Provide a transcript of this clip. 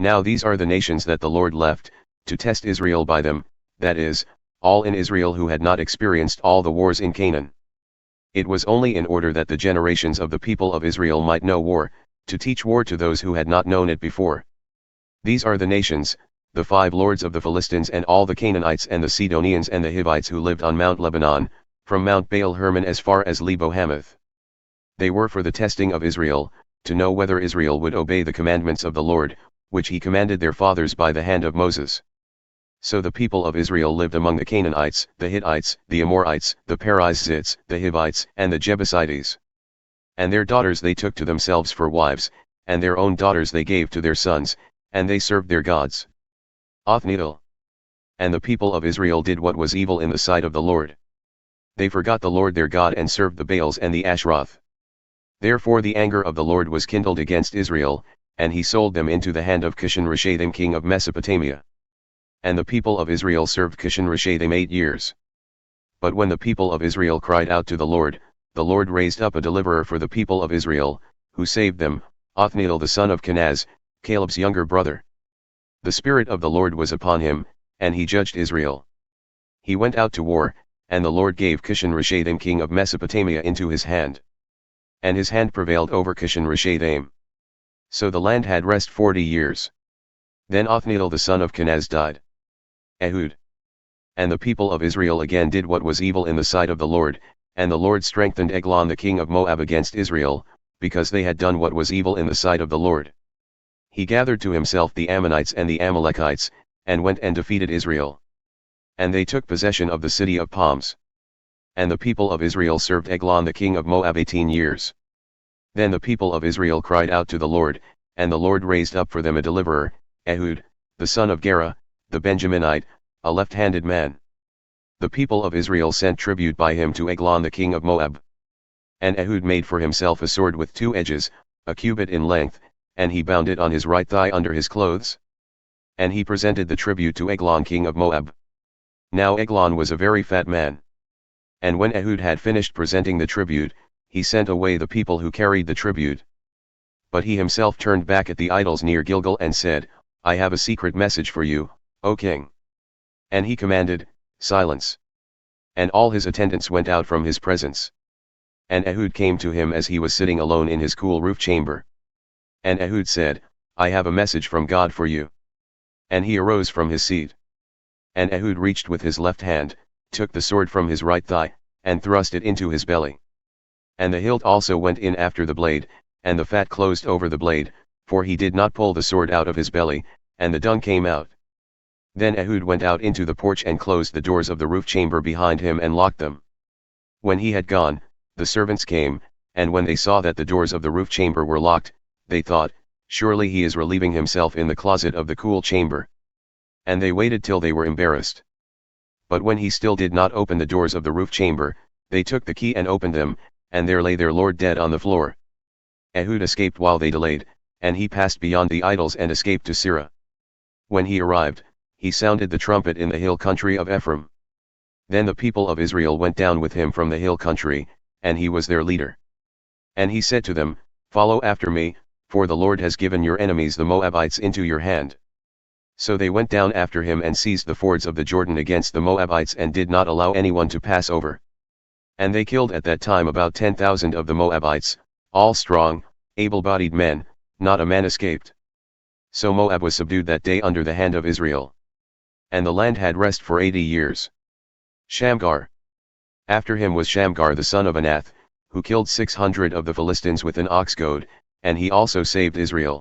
Now these are the nations that the Lord left, to test Israel by them, that is, all in Israel who had not experienced all the wars in Canaan. It was only in order that the generations of the people of Israel might know war, to teach war to those who had not known it before. These are the nations, the 5 lords of the Philistines and all the Canaanites and the Sidonians and the Hivites who lived on Mount Lebanon, from Mount Baal-hermon as far as Lebo-hamath. They were for the testing of Israel, to know whether Israel would obey the commandments of the Lord, which he commanded their fathers by the hand of Moses. So the people of Israel lived among the Canaanites, the Hittites, the Amorites, the Perizzites, the Hivites, and the Jebusites. And their daughters they took to themselves for wives, and their own daughters they gave to their sons, and they served their gods. Othniel. And the people of Israel did what was evil in the sight of the Lord. They forgot the Lord their God and served the Baals and the Ashtaroth. Therefore the anger of the Lord was kindled against Israel, and he sold them into the hand of Cushan-Rishathaim king of Mesopotamia. And the people of Israel served Cushan-Rishathaim 8 years. But when the people of Israel cried out to the Lord raised up a deliverer for the people of Israel, who saved them, Othniel the son of Kenaz, Caleb's younger brother. The Spirit of the Lord was upon him, and he judged Israel. He went out to war, and the Lord gave Cushan-Rishathaim king of Mesopotamia into his hand. And his hand prevailed over Cushan-Rishathaim. So the land had rest 40 years. Then Othniel the son of Kenaz died. Ehud. And the people of Israel again did what was evil in the sight of the Lord, and the Lord strengthened Eglon the king of Moab against Israel, because they had done what was evil in the sight of the Lord. He gathered to himself the Ammonites and the Amalekites, and went and defeated Israel. And they took possession of the city of palms. And the people of Israel served Eglon the king of Moab 18 years. Then the people of Israel cried out to the Lord, and the Lord raised up for them a deliverer, Ehud, the son of Gera, the Benjaminite, a left-handed man. The people of Israel sent tribute by him to Eglon the king of Moab. And Ehud made for himself a sword with 2 edges, a cubit in length, and he bound it on his right thigh under his clothes. And he presented the tribute to Eglon king of Moab. Now Eglon was a very fat man. And when Ehud had finished presenting the tribute, he sent away the people who carried the tribute. But he himself turned back at the idols near Gilgal and said, I have a secret message for you, O king. And he commanded, Silence. And all his attendants went out from his presence. And Ehud came to him as he was sitting alone in his cool roof chamber. And Ehud said, I have a message from God for you. And he arose from his seat. And Ehud reached with his left hand, took the sword from his right thigh, and thrust it into his belly. And the hilt also went in after the blade, and the fat closed over the blade, for he did not pull the sword out of his belly, and the dung came out. Then Ehud went out into the porch and closed the doors of the roof chamber behind him and locked them. When he had gone, the servants came, and when they saw that the doors of the roof chamber were locked, they thought, Surely he is relieving himself in the closet of the cool chamber. And they waited till they were embarrassed. But when he still did not open the doors of the roof chamber, they took the key and opened them, and there lay their lord dead on the floor. Ehud escaped while they delayed, and he passed beyond the idols and escaped to Sirah. When he arrived, he sounded the trumpet in the hill country of Ephraim. Then the people of Israel went down with him from the hill country, and he was their leader. And he said to them, Follow after me, for the Lord has given your enemies the Moabites into your hand. So they went down after him and seized the fords of the Jordan against the Moabites and did not allow anyone to pass over. And they killed at that time about 10,000 of the Moabites, all strong, able-bodied men, not a man escaped. So Moab was subdued that day under the hand of Israel. And the land had rest for 80 years. Shamgar. After him was Shamgar the son of Anath, who killed 600 of the Philistines with an ox goad, and he also saved Israel.